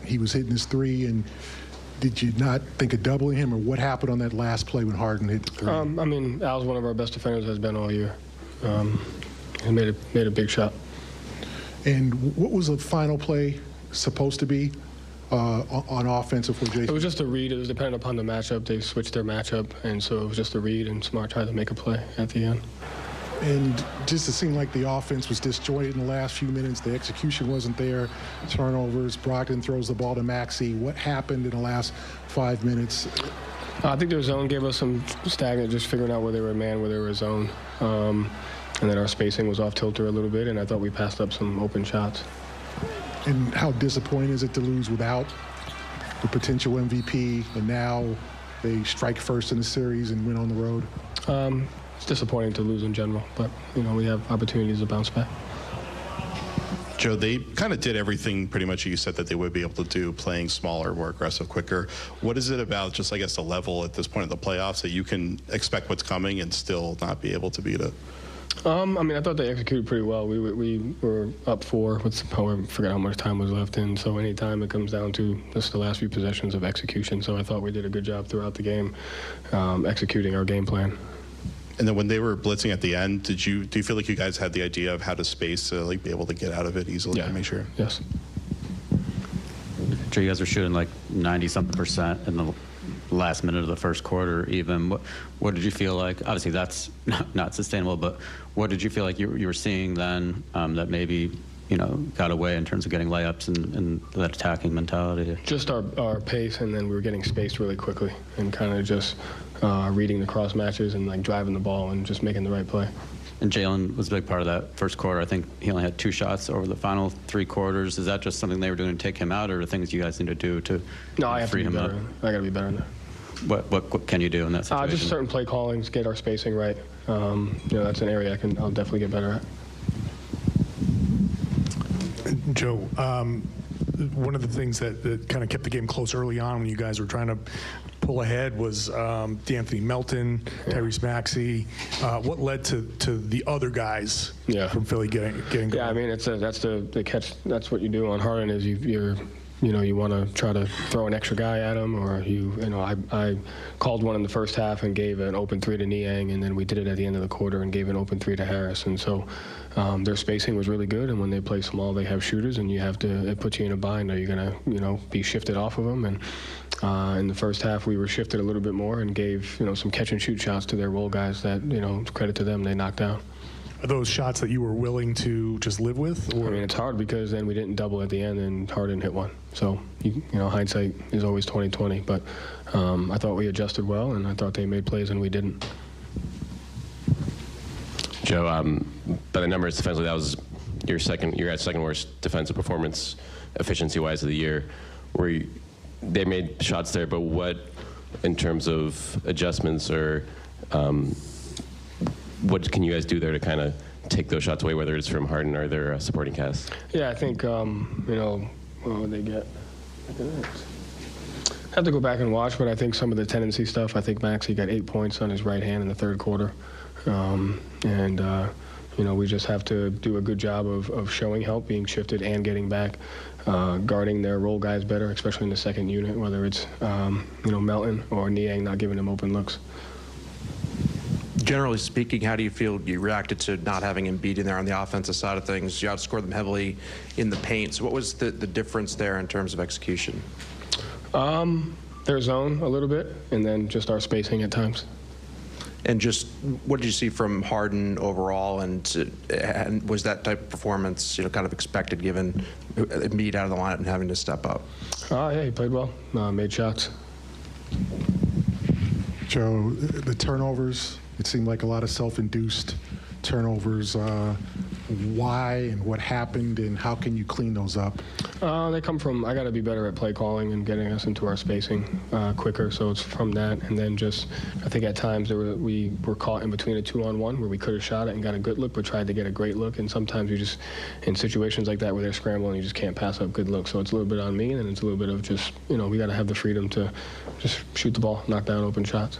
He was hitting his three, and did you not think of doubling him, or what happened on that last play when Harden hit the three? I mean, Al's one of our best defenders, has been all year. He made a big shot. And what was the final play supposed to be on offense for Jason? It was just a read. It was dependent upon the matchup. They switched their matchup, and so it was just a read, and Smart tried to make a play at the end. And just it seemed like the offense was disjointed in the last few minutes. The execution wasn't there. Turnovers. Brogdon throws the ball to Maxey. What happened in the last 5 minutes? I think their zone gave us some stagnant, just figuring out where they were man, where they were zone. And then our spacing was off kilter a little bit, and I thought we passed up some open shots. And how disappointing is it to lose without the potential MVP, and now they strike first in the series and win on the road? It's disappointing to lose in general, but, you know, we have opportunities to bounce back. Joe, they kind of did everything pretty much you said that they would be able to do, playing smaller, more aggressive, quicker. What is it about just, I guess, the level at this point of the playoffs that you can expect what's coming and still not be able to beat it? I mean, I thought they executed pretty well. We were up 4 with, I forgot how much time was left in. So anytime it comes down to just the last few possessions of execution. So I thought we did a good job throughout the game executing our game plan. And then when they were blitzing at the end, do you feel like you guys had the idea of how to space to be able to get out of it easily and make sure? Yes. Joe, you guys were shooting like 90-something% in the last minute of the first quarter even. What did you feel like? Obviously that's not sustainable, but what did you feel like you were seeing then that maybe, you know, got away in terms of getting layups and that attacking mentality? Just our pace, and then we were getting spaced really quickly and kind of just reading the cross matches and driving the ball and just making the right play. And Jalen was a big part of that first quarter. I think he only had 2 shots over the final 3 quarters. Is that just something they were doing to take him out, or things you guys need to do to free him up? I got to be better than that. What can you do in that situation? Just certain play callings, get our spacing right. You know, that's an area I'll definitely get better at. Joe, one of the things that kind of kept the game close early on when you guys were trying to pull ahead was D'Anthony Melton, Tyrese Maxey. What led to the other guys from Philly getting going? Yeah, I mean, that's the catch. That's what you do on Harden is you want to try to throw an extra guy at him, or I called one in the first half and gave an open 3 to Niang, and then we did it at the end of the quarter and gave an open 3 to Harris. And so their spacing was really good, and when they play small, they have shooters, and it puts you in a bind. Are you going to be shifted off of them? And in the first half, we were shifted a little bit more and gave some catch and shoot shots to their role guys that credit to them, they knocked down. Are those shots that you were willing to just live with? Or? I mean, it's hard because then we didn't double at the end, and Harden hit one. So, hindsight is always 20/20. But I thought we adjusted well, and I thought they made plays, and we didn't. Joe, by the numbers defensively, that was your guys' second worst defensive performance, efficiency-wise, of the year. They made shots there, but what, in terms of adjustments or what can you guys do there to kind of take those shots away, whether it's from Harden or their supporting cast? Yeah, I think, what would they get? I have to go back and watch, but I think some of the tendency stuff, I think Maxey got 8 points on his right hand in the third quarter. We just have to do a good job of showing help, being shifted, and getting back, guarding their role guys better, especially in the second unit, whether it's, Melton or Niang not giving them open looks. Generally speaking, how do you feel you reacted to not having Embiid in there on the offensive side of things? You outscored them heavily in the paint. So what was the difference there in terms of execution? Their zone a little bit, and then just our spacing at times. And just what did you see from Harden overall, and was that type of performance kind of expected given Embiid out of the lineup and having to step up? Yeah, he played well, made shots. Joe, the turnovers, it seemed like a lot of self-induced turnovers. Why and what happened, and how can you clean those up? They come from, I got to be better at play calling and getting us into our spacing quicker, so it's from that. And then just, I think at times we were caught in between a 2-on-1 where we could have shot it and got a good look, but tried to get a great look. And sometimes you just, in situations like that where they're scrambling, you just can't pass up good looks. So it's a little bit on me, and it's a little bit of just, we got to have the freedom to just shoot the ball, knock down open shots.